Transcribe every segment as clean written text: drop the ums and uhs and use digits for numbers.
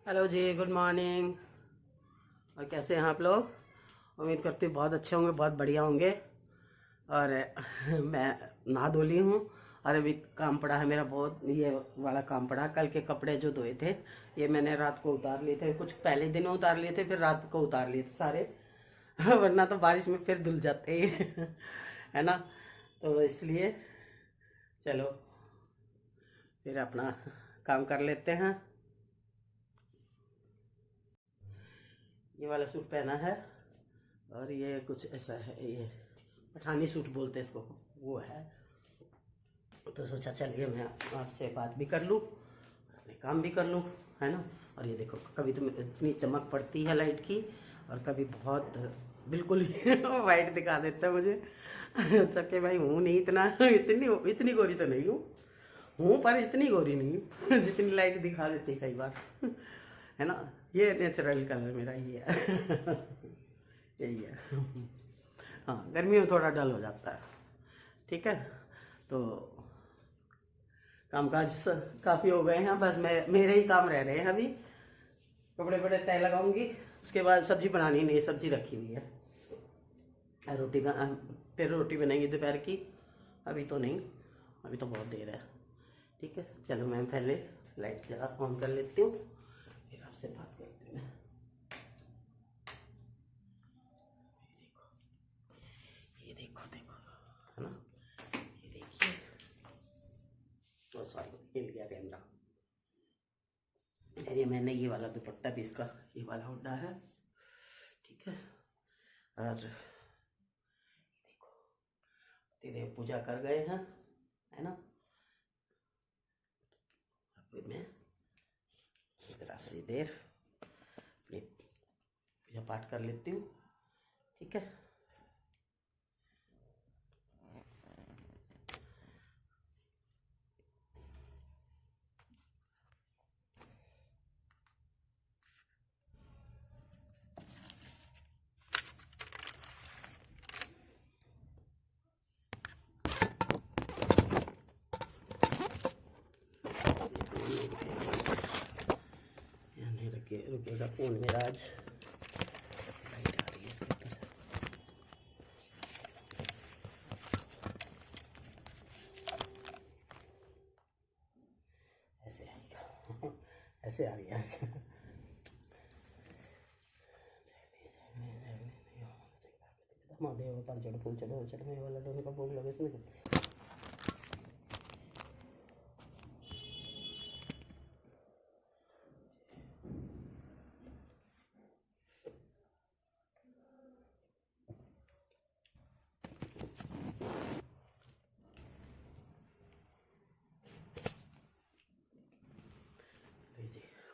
Hello जी, good morning. और कैसे हैं आप लोग? उम्मीद करती हूँ बहुत अच्छे होंगे, बहुत बढ़िया होंगे। और मैं नहा धो ली हूँ और अभी काम पड़ा है मेरा, बहुत ये वाला काम पड़ा। कल के कपड़े जो धोए थे ये मैंने रात को उतार लिए थे, कुछ पहले दिन उतार लिए थे, फिर रात को उतार लिए थे सारे। वरना तो बारिश में फिर धुल जाते हैं है ना। तो इसलिए चलो फिर अपना काम कर लेते हैं। ये वाला सूट पहना है और ये कुछ ऐसा है, ये पठानी सूट बोलते हैं इसको, वो है। तो सोचा चलिए मैं आपसे बात भी कर लूँ, अपने काम भी कर लूँ, है ना। और ये देखो, कभी तो इतनी चमक पड़ती है लाइट की और कभी बहुत बिल्कुल ही वाइट दिखा देता है मुझे। अच्छा कि भाई हूँ नहीं इतना, इतनी गोरी तो नहीं हूँ पर इतनी गोरी नहीं हूँ जितनी लाइट दिखा देती है कई बार, है ना। ये नेचुरल कलर मेरा ये है यही है। हाँ, गर्मी में थोड़ा डल हो जाता है, ठीक है। तो कामकाज काफ़ी हो गए हैं, बस मेरे ही काम रह रहे हैं अभी। कपड़े बड़े तय लगाऊंगी, उसके बाद सब्जी बनानी नहीं, सब्जी रखी हुई है। फिर रोटी बनाएंगी दोपहर की, अभी तो नहीं, अभी तो बहुत देर है। ठीक है, चलो मैं पहले लाइट जरा ऑन कर लेती हूँ, फिर आपसे बात करती हूँ। ये देखो देखो, है ना, ये देखिए। तो सॉरी, हिल गया कैमरा। ये मैंने ये वाला दुपट्टा भी इसका ये वाला ओढ़ा है, ठीक है। और देखो, पतिदेव पूजा कर गए हैं, है ना। अभी मैं जरा सी देर अपनी पूजा पाठ कर लेती हूँ, ठीक है। रुकेगा फोन मेरा आज। लाइट आ रही है इसके ऊपर, ऐसे आएगा ऐसे आ रही है महादेव पान चढ़ो फूल चढ़ो चढ़ो मेरे वाला डोने का भोग लगे इसमें।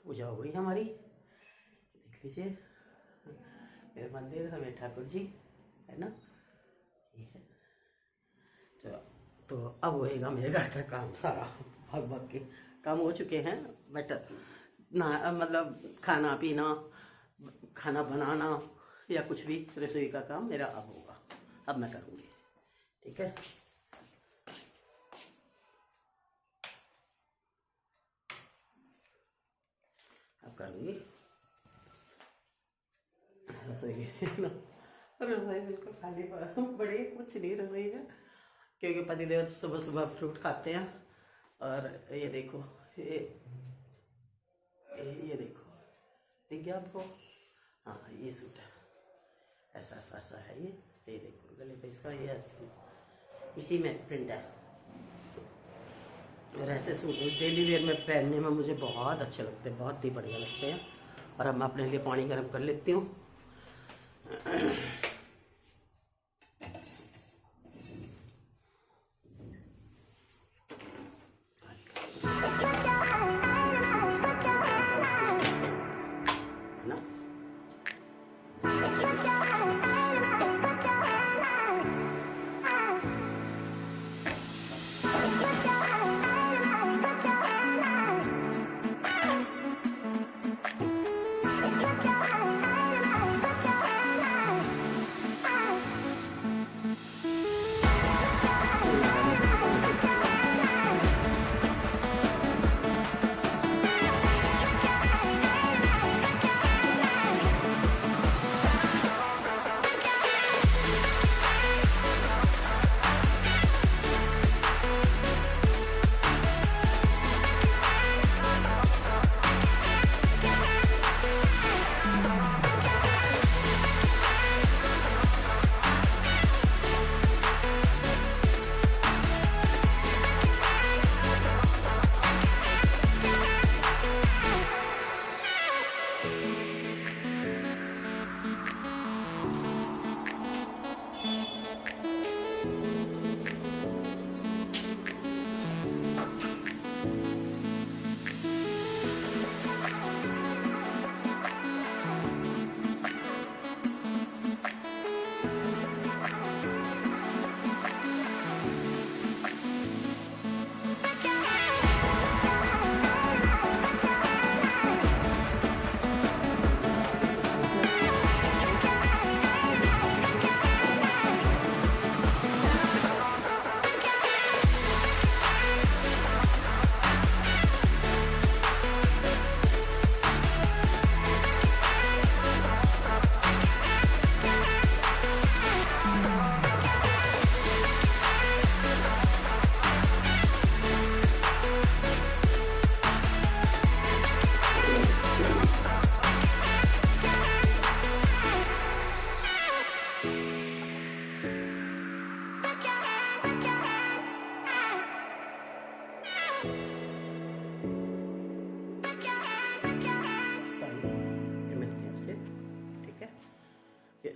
पूजा हो गई हमारी, देख लीजिए मेरे मंदिर है, मेरे ठाकुर जी, है ना। ये है तो अब होएगा मेरे घर का काम सारा। भाग भाग के काम हो चुके हैं, बट ना मतलब खाना पीना, खाना बनाना या कुछ भी रसोई का काम मेरा अब होगा, अब मैं करूँगी, ठीक है। अब करूँगी रसोई रसोई बिल्कुल खाली बड़ी कुछ नहीं रसोई है, क्योंकि पतिदेव सुबह सुबह फ्रूट खाते हैं। और ये देखो, ये देखो, दिख गया आपको? हाँ, ये सूट है, ऐसा ऐसा ऐसा है ये देखो गले पे इसका ये इसी में प्रिंट है। और ऐसे सूट डेली वेयर में पहनने में मुझे बहुत अच्छे लगते हैं, बहुत ही बढ़िया लगते हैं। और अब मैं अपने लिए पानी गर्म कर लेती हूँ।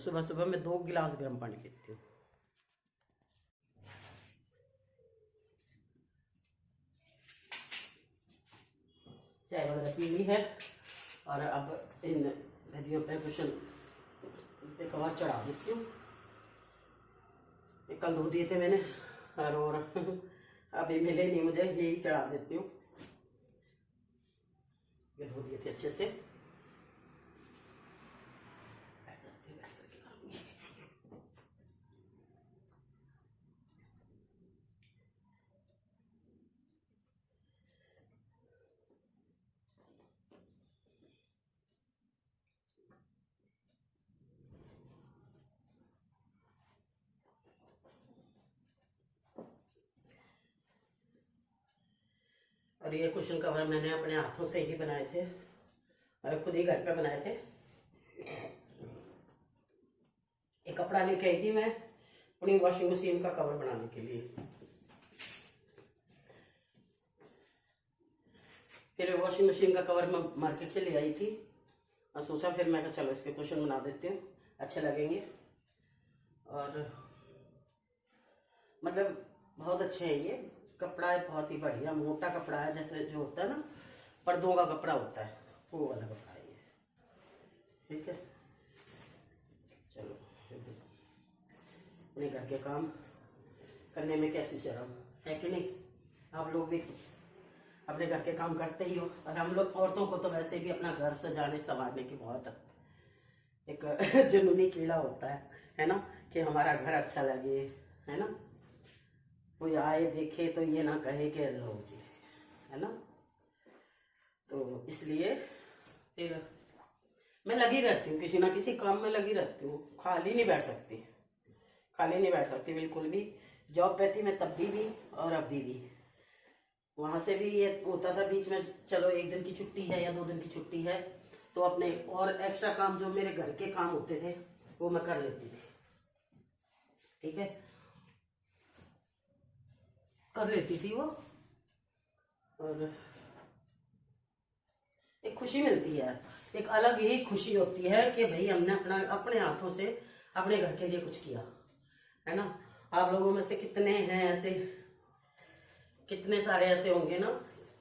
सुबह सुबह मैं 2 गिलास गर्म पानी पीती हूँ। चाय वगैरह पी ली है और अब इन नदियों पे कुशन पे कवर चढ़ा देती हूँ। कल धो दिए थे मैंने और अभी मिले नहीं मुझे, यही चढ़ा देती हूँ। ये धो दिए थे अच्छे से। और ये कुशन कवर मैंने अपने हाथों से ही बनाए थे और खुद ही घर पे बनाए थे। ये कपड़ा लेके आई थी मैं अपनी वॉशिंग मशीन का कवर बनाने के लिए। फिर वॉशिंग मशीन का कवर मैं मार्केट से ले आई थी और सोचा फिर मैं चलो इसके कुशन बना देती हूँ, अच्छे लगेंगे। और मतलब बहुत अच्छे हैं ये। कपड़ा है बहुत ही बढ़िया, मोटा कपड़ा है, जैसे जो होता है ना पर्दों का कपड़ा होता है, वो वाला कपड़ा है ये। ठीक है, चलो अपने घर के काम करने में कैसी शर्म है कि नहीं। आप लोग भी अपने घर के काम करते ही हो। और हम लोग औरतों को तो वैसे भी अपना घर सजाने संवारने की बहुत एक जुनूनी कीड़ा होता है ना, कि हमारा घर अच्छा लगे, है ना। कोई आए देखे तो ये ना कहे कि लो जी, है ना। तो इसलिए फिर मैं लगी रहती हूँ, किसी ना किसी काम में लगी रहती हूँ। खाली नहीं बैठ सकती, खाली नहीं बैठ सकती बिल्कुल भी। जॉब पे थी मैं तब भी और अभी भी। वहां से भी ये होता था बीच में, चलो 1 दिन की छुट्टी है या 2 दिन की छुट्टी है तो अपने और एक्स्ट्रा काम जो मेरे घर के काम होते थे वो मैं कर लेती थी। ठीक है, कर लेती थी वो। और एक खुशी मिलती है, एक अलग ही खुशी होती है कि भाई हमने अपने हाथों से अपने घर के लिए कुछ किया, है ना। आप लोगों में से कितने हैं ऐसे, कितने सारे ऐसे होंगे ना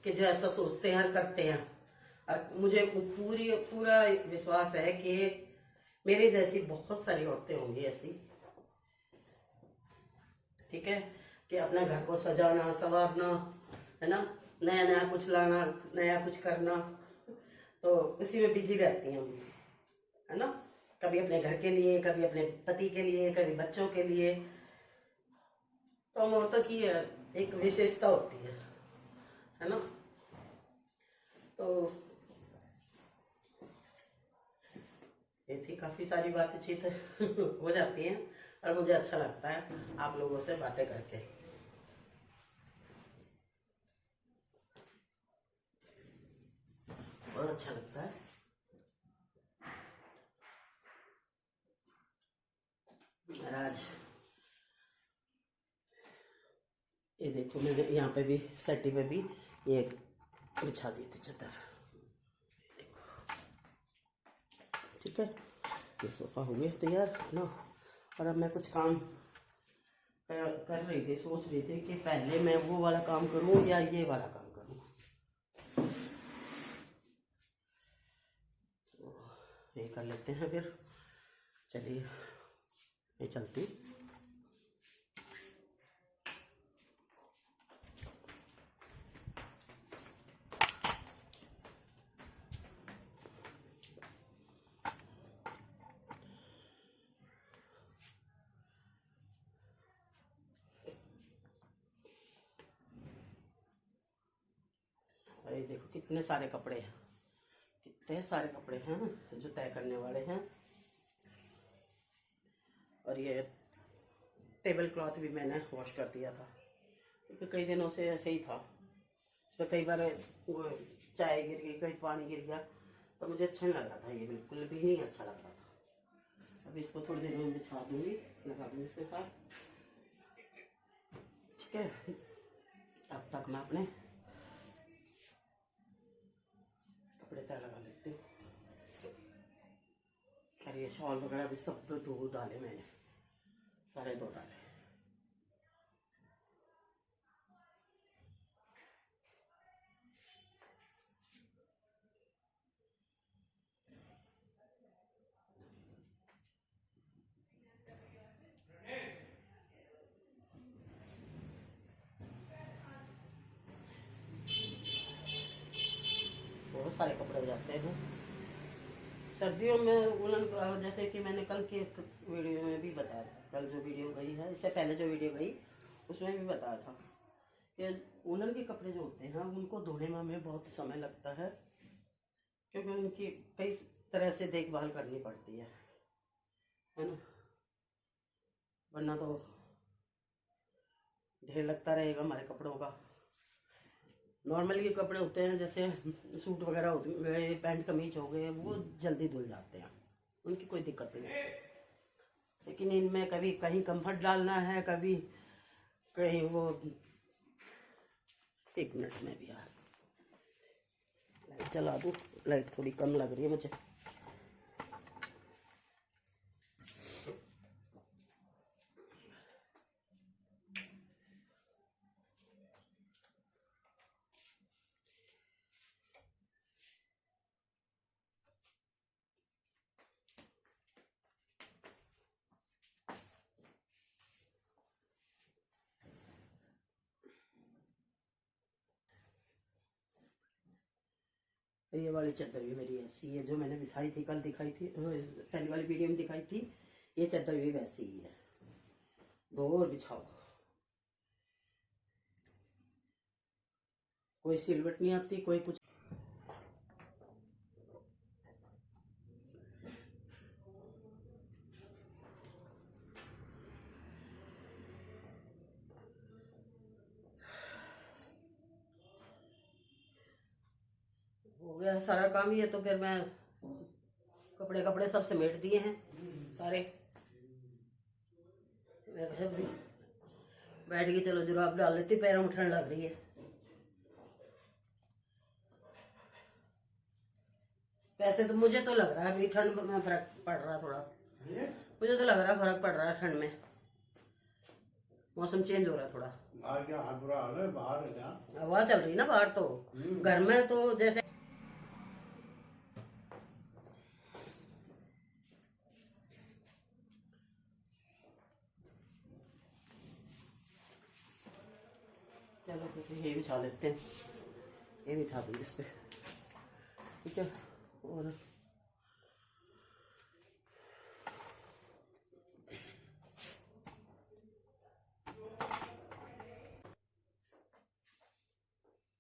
कि जो ऐसा सोचते हैं, करते हैं। और मुझे पूरा विश्वास है कि मेरी जैसी बहुत सारी औरतें होंगी ऐसी, ठीक है, कि अपने घर को सजाना संवारना, है ना, नया नया कुछ लाना, नया कुछ करना, तो उसी में बिजी रहती हैं हम, है ना। कभी अपने घर के लिए, कभी अपने पति के लिए, कभी बच्चों के लिए। तो हम औरतों की एक विशेषता होती है ना। तो ये थी, काफी सारी बातचीत हो जाती हैं और मुझे अच्छा लगता है आप लोगों से बातें करके। बहुत अच्छा लगता है। आज ये देखो मैंने यहाँ पे भी सेटी पे भी ये बिछा दी थी चादर, ठीक है। ये सोफा हो गया तैयार ना। और अब मैं कुछ काम कर रही थी, सोच रही थी कि पहले मैं वो वाला काम करूं या ये वाला काम करूं। तो ये कर लेते हैं फिर। चलिए ये चलती। ये देखो कितने सारे कपड़े हैं, कितने सारे कपड़े हैं जो तय करने वाले हैं। और ये टेबल क्लॉथ भी मैंने वॉश कर दिया था क्योंकि कई दिनों से ऐसे ही था। इसमें कई बार वो चाय गिर गई, कहीं पानी गिर गया, तो मुझे अच्छा नहीं लग रहा था, ये बिल्कुल भी नहीं अच्छा लग रहा था। अभी इसको थोड़ी देर में बिछा दूंगी, लगा दूंगी इसके साथ, ठीक है। तब तक मैं अपने कपड़े तय लगा लेती हूँ। और ये शॉल वगैरह भी सब धो डाले मैंने, सारे धो डाले। बहुत सारे कपड़े हो जाते हैं सर्दियों में वुलन, जैसे कि मैंने कल की वीडियो में भी बताया था, कल जो वीडियो गई है, इससे पहले जो वीडियो गई उसमें भी बताया था कि वुलन के कपड़े जो होते हैं उनको धोने में हमें बहुत समय लगता है, क्योंकि उनकी कई तरह से देखभाल करनी पड़ती है ना, वरना तो ढेर लगता रहेगा हमारे कपड़ों का। नॉर्मल के कपड़े होते हैं जैसे सूट वगैरह हो गए, पैंट कमीज हो गए, वो जल्दी धुल जाते हैं, उनकी कोई दिक्कत नहीं। लेकिन इनमें कभी कहीं कंफर्ट डालना है, कभी कहीं वो, एक मिनट में भी यार लाइट चला दूँ, लाइट थोड़ी कम लग रही है मुझे। ये वाली चादर भी मेरी ऐसी है जो मैंने बिछाई थी, कल दिखाई थी, पहली वाली वीडियो में दिखाई थी। ये चादर भी वैसी ही है, धो और बिछाओ, कोई सिलवट नहीं आती, कोई कुछ। हो गया सारा काम, ये तो फिर मैं कपड़े सब समेट दिए हैं सारे। मैं बैठ के चलो जुराब डाल लेती, पैरों में ठंड लग रही है। वैसे तो मुझे तो लग रहा है अभी ठंड में फर्क पड़ रहा, थोड़ा मुझे तो लग रहा है फर्क पड़ रहा है ठंड में, मौसम चेंज हो रहा है थोड़ा। बाहर क्या हाल बुरा हाल है, बाहर है क्या हवा चल रही ना बाहर, तो घर में तो जैसे चलो ये बिछा लेते हैं, ये बिछा दूँ इस पे, ठीक है। और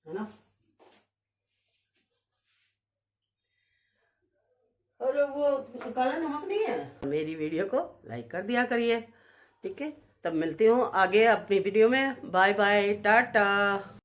है ना, और वो काला नमक नहीं है। मेरी वीडियो को लाइक कर दिया करिए, ठीक है। तब मिलती हूँ आगे अपनी वीडियो में। Bye bye, Tata.